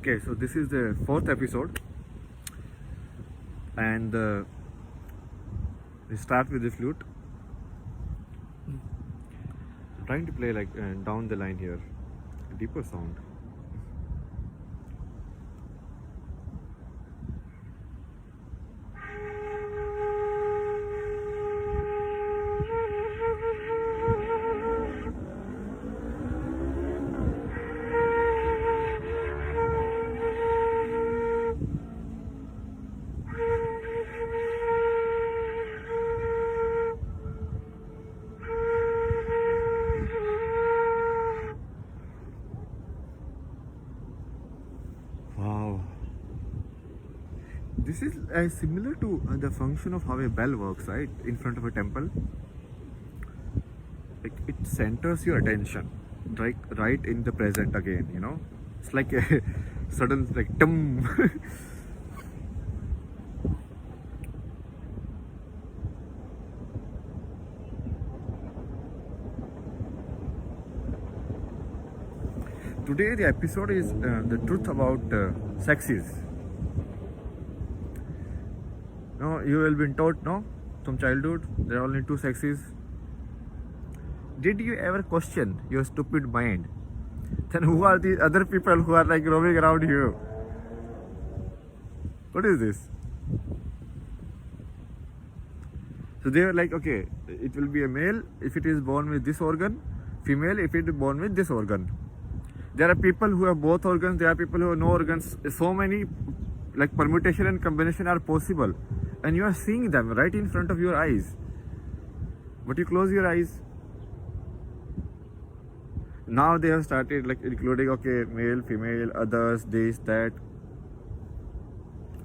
Okay, so this is the fourth episode, and we start with the flute. I'm trying to play like down the line here, a deeper sound. Wow. This is similar to the function of how a bell works, right? In front of a temple. Like it centers your attention, right in the present again, you know? It's like a sudden, like, tum. Today, the episode is the truth about sexes. No, you will be taught, no, from childhood, there are only two sexes. Did you ever question your stupid mind? Then who are the other people who are like roaming around here? What is this? So they are like, okay, it will be a male if it is born with this organ, female if it is born with this organ. There are people who have both organs, there are people who have no organs. So many like permutation and combination are possible. And you are seeing them right in front of your eyes. But you close your eyes. Now they have started like including, okay, male, female, others, this, that.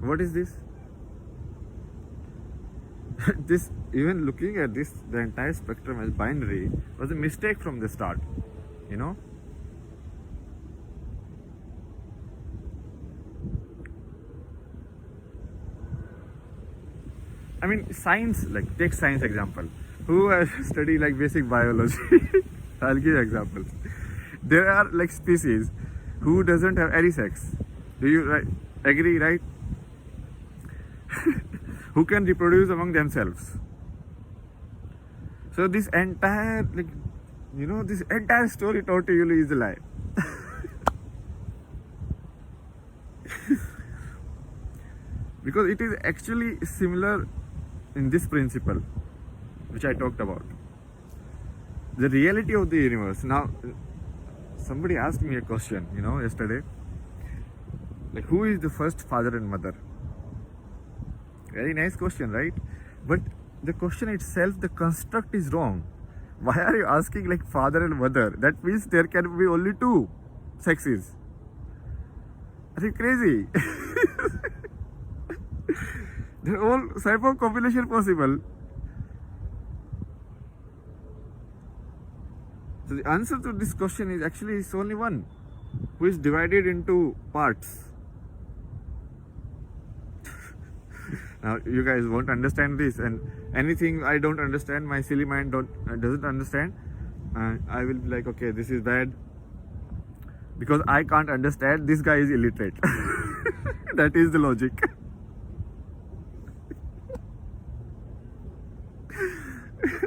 What is this? This, even looking at this, the entire spectrum as binary was a mistake from the start, you know? I mean, science, like take science example. Who has studied like basic biology? I'll give examples. There are like species who doesn't have any sex. Do you agree, right? Who can reproduce among themselves. So this entire, like, you know, this entire story told to you is a lie. Because it is actually similar in this principle, which I talked about. The reality of the universe. Now, somebody asked me a question, you know, yesterday. Like, who is the first father and mother? Very nice question, right? But the question itself, the construct is wrong. Why are you asking like father and mother? That means there can be only two sexes. Are you crazy? There are all type of combination possible. So the answer to this question is actually it's only one, who is divided into parts. Now you guys won't understand this, and anything I don't understand, my silly mind doesn't understand. I will be like, okay, this is bad because I can't understand. This guy is illiterate. That is the logic.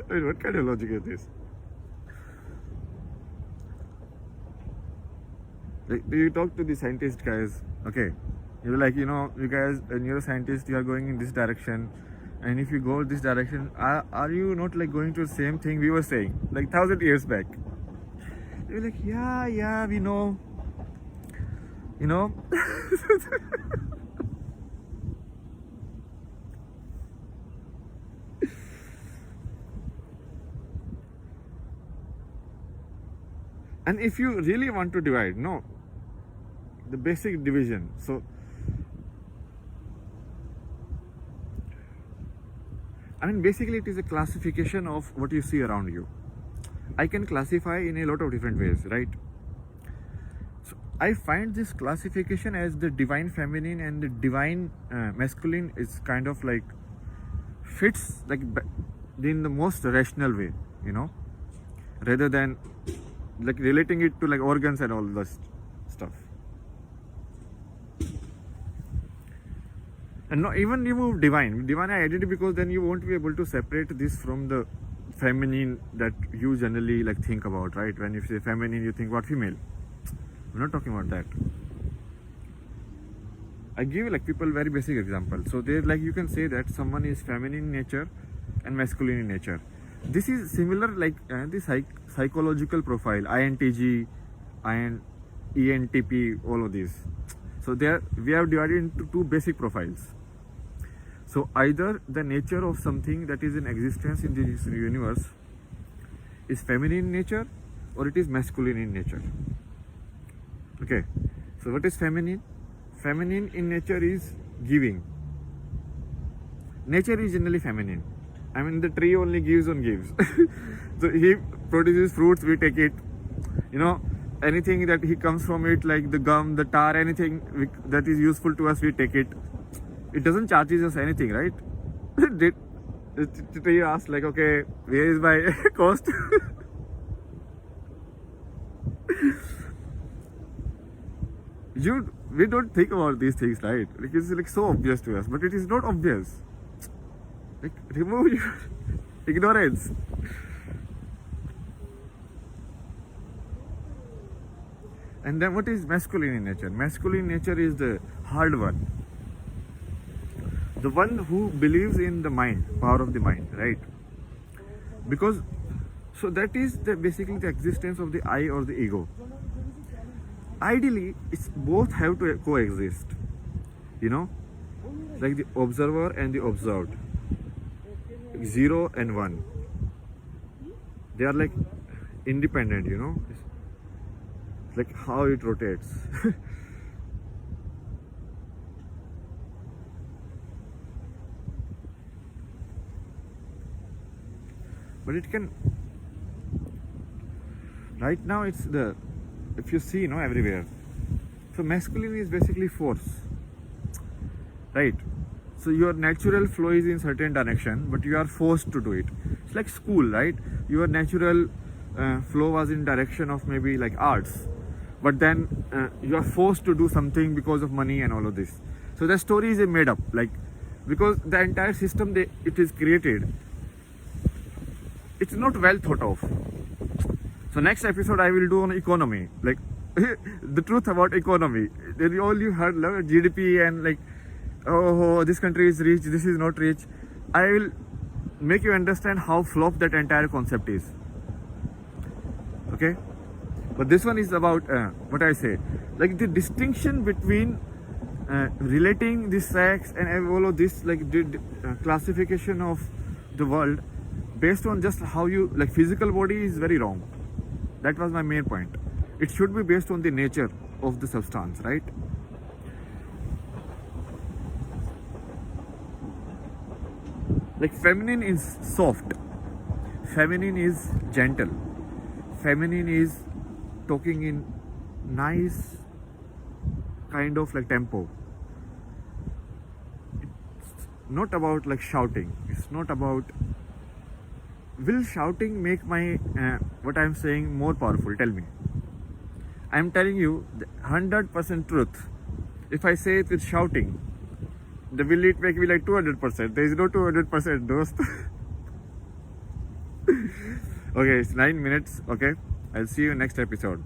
I mean, what kind of logic is this? Like, you talk to the scientist guys, okay, you're like, you know, you guys, neuroscientists, you are going in this direction, and if you go this direction, are you not like going to the same thing we were saying like 1,000 years back? You're like, yeah, we know, you know. And if you really want to divide, no, the basic division. So, I mean, basically it is a classification of what you see around you. I can classify in a lot of different ways, right? So I find this classification as the divine feminine and the divine masculine is kind of like fits like in the most rational way, you know, rather than like relating it to like organs and all this stuff. And not even remove divine I added because then you won't be able to separate this from the feminine that you generally like think about, right? When you say feminine you think about female. I'm not talking about that. I give like people very basic example. So they like you can say that someone is feminine in nature and masculine in nature. This is similar like the psychological profile, INTG, ENTP, all of these. So there we have divided into two basic profiles. So either the nature of something that is in existence in this universe is feminine in nature or it is masculine in nature. Okay, so what is feminine? Feminine in nature is giving. Nature is generally feminine. I mean the tree only gives and gives. So he produces fruits, we take it. You know, anything that he comes from it, like the gum, the tar, anything that is useful to us, we take it. It doesn't charge us anything, right? The tree asks like, okay, where is my cost? We don't think about these things, right? Like it's like so obvious to us, but it is not obvious. Like remove your ignorance. And then what is masculine in nature? Masculine nature is the hard one. The one who believes in the mind, power of the mind, right? Because so that is basically the existence of the I or the ego. Ideally, it's both have to coexist. You know, like the observer and the observed, 0 and 1. They are like independent. You know, it's like how it rotates. But it can. Right now, it's the. If you see, everywhere. So masculine is basically force, right? So your natural flow is in certain direction, but you are forced to do it. It's like school, right? Your natural flow was in direction of maybe like arts, but then you are forced to do something because of money and all of this. So the story is made up, like because the entire system it is created. It's not well thought of. So next episode I will do on economy, like the truth about economy. Then all you heard like GDP and like, oh, this country is rich, this is not rich. I will make you understand how flop that entire concept is. Okay, but this one is about what I say, like the distinction between relating the sex and all of this, like the classification of the world based on just how you like physical body is very wrong. That was my main point. It should be based on the nature of the substance, right? Like feminine is soft, feminine is gentle, feminine is talking in nice kind of like tempo. It's not about like shouting. It's not about. Will shouting make my what I'm saying more powerful? Tell me. I'm telling you the 100% truth. If I say it with shouting, will it make me like 200%? There is no 200%, dost. Okay, it's 9 minutes. Okay, I'll see you next episode.